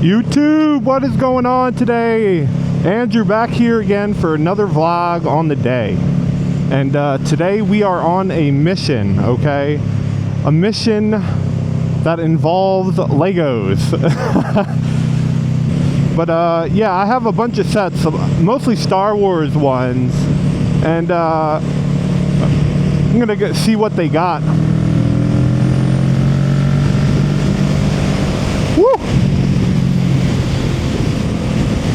YouTube, what is going on today? Andrew back here again for another vlog on the day. And today we are on a mission, okay? A mission that involves Legos. But yeah, I have a bunch of sets, mostly Star Wars ones. And I'm gonna see what they got. Woo!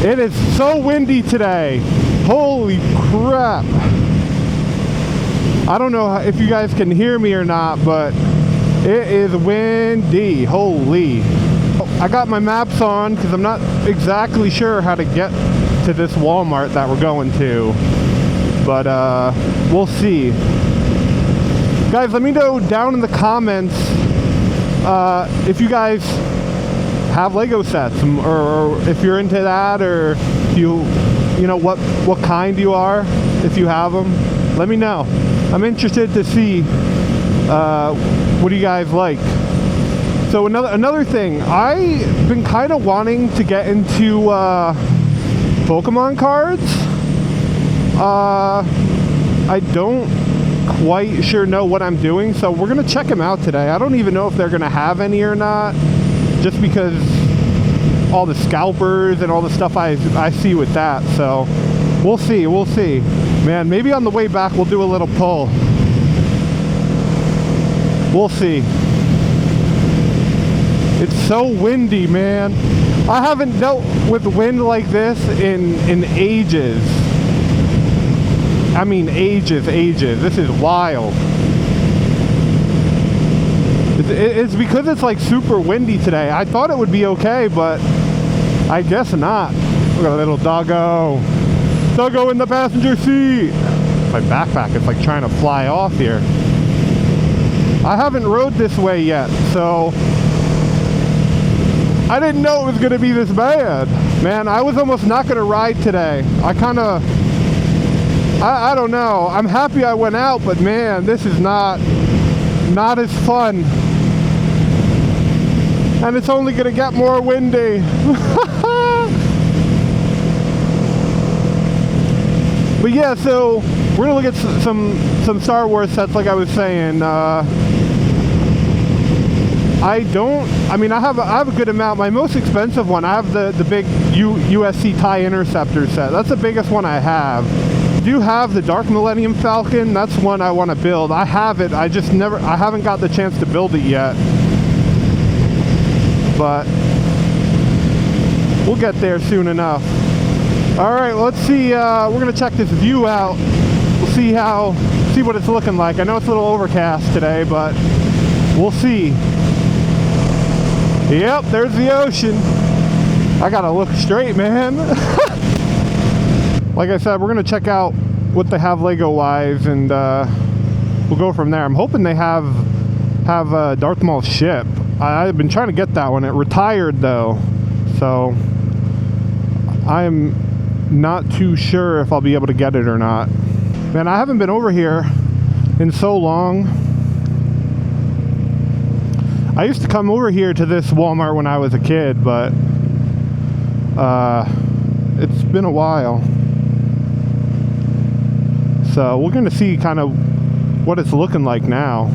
It is so windy today. Holy crap. I don't know if you guys can hear me or not, but it is windy. Holy. I got my maps on because I'm not exactly sure how to get to this Walmart that we're going to. But we'll see. Guys, let me know down in the comments if you guys have Lego sets, or if you're into that, or you know what kind you are, if you have them. Let me know. I'm interested to see what do you guys like. So another thing, I've been kind of wanting to get into Pokemon cards. I don't quite sure know what I'm doing, so we're gonna check them out today. I don't even know if they're gonna have any or not, just because all the scalpers and all the stuff I see with that. So we'll see. Man, maybe on the way back we'll do a little pull. We'll see. It's so windy, man. I haven't dealt with wind like this in ages. I mean ages. This is wild. It's because it's like super windy today. I thought it would be okay, but I guess not. Look at a little doggo. Doggo in the passenger seat. My backpack is like trying to fly off here. I haven't rode this way yet, so I didn't know it was going to be this bad. Man, I was almost not going to ride today. I don't know. I'm happy I went out, but man, this is not as fun. And it's only gonna get more windy. But yeah, so we're gonna look at some Star Wars sets, like I was saying. I have a good amount. My most expensive one, I have the big USC TIE Interceptor set. That's the biggest one I have. I do have the Dark Millennium Falcon. That's one I want to build. I have it. I haven't got the chance to build it yet. But we'll get there soon enough. All right, let's see. We're gonna check this view out. We'll see what it's looking like. I know it's a little overcast today, but we'll see. Yep, there's the ocean. I gotta look straight, man. Like I said, we're gonna check out what they have Lego wise, and we'll go from there. I'm hoping they have Darth Maul's ship. I've been trying to get that one. It retired though, so I'm not too sure if I'll be able to get it or not. Man, I haven't been over here in so long. I used to come over here to this Walmart when I was a kid, but it's been a while. So we're gonna see kind of what it's looking like now.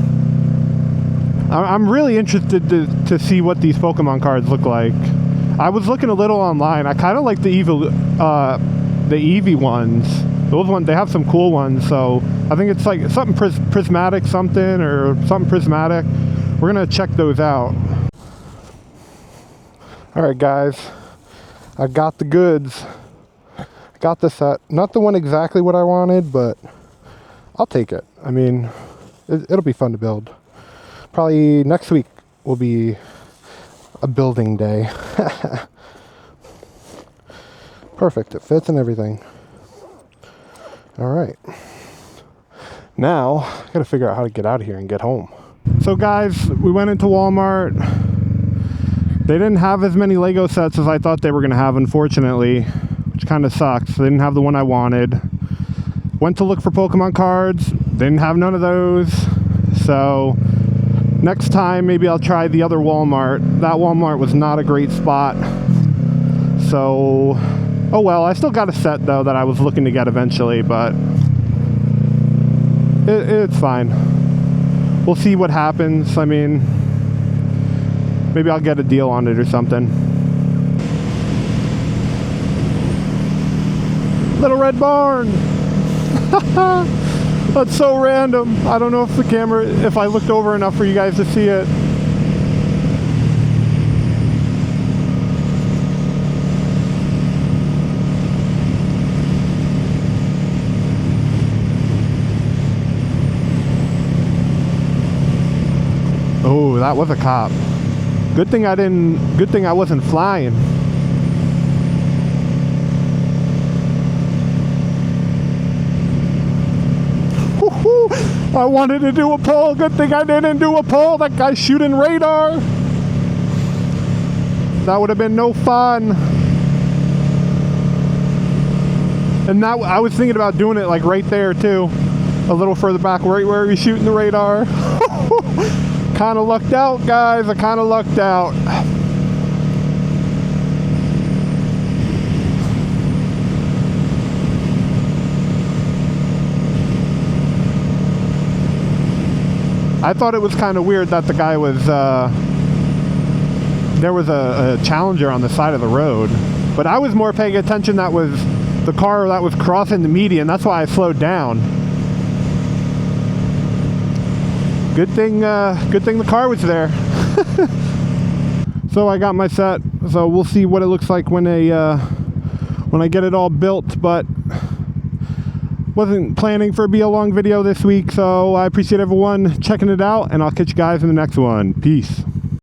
I'm really interested to see what these Pokemon cards look like. I was looking a little online. I kind of like the Eevee ones. Those ones, they have some cool ones. So I think it's like something prismatic, or something prismatic. We're gonna check those out. All right, guys, I got the goods. I got the set. Not the one exactly what I wanted, but I'll take it. I mean, it'll be fun to build. Probably next week will be a building day. Perfect, it fits and everything. All right. Now, I gotta figure out how to get out of here and get home. So guys, we went into Walmart. They didn't have as many Lego sets as I thought they were gonna have, unfortunately, which kind of sucks. They didn't have the one I wanted. Went to look for Pokemon cards, didn't have none of those. So next time, maybe I'll try the other Walmart. That Walmart was not a great spot. So, oh well, I still got a set though that I was looking to get eventually, but it's fine. We'll see what happens. I mean, maybe I'll get a deal on it or something. Little red barn. That's so random. I don't know if the camera, if I looked over enough for you guys to see it. Oh, that was a cop. Good thing I wasn't flying. I wanted to do a pull. Good thing I didn't do a pull. That guy's shooting radar. That would have been no fun. And that, I was thinking about doing it like right there too. A little further back, right where he's shooting the radar. Kind of lucked out, guys. I kind of lucked out. I thought it was kind of weird that the guy was, there was a Challenger on the side of the road. But I was more paying attention that was the car that was crossing the median. That's why I slowed down. Good thing the car was there. So I got my set. So we'll see what it looks like when I get it all built. But wasn't planning for it to be a long video this week. So I appreciate everyone checking it out, and I'll catch you guys in the next one. Peace.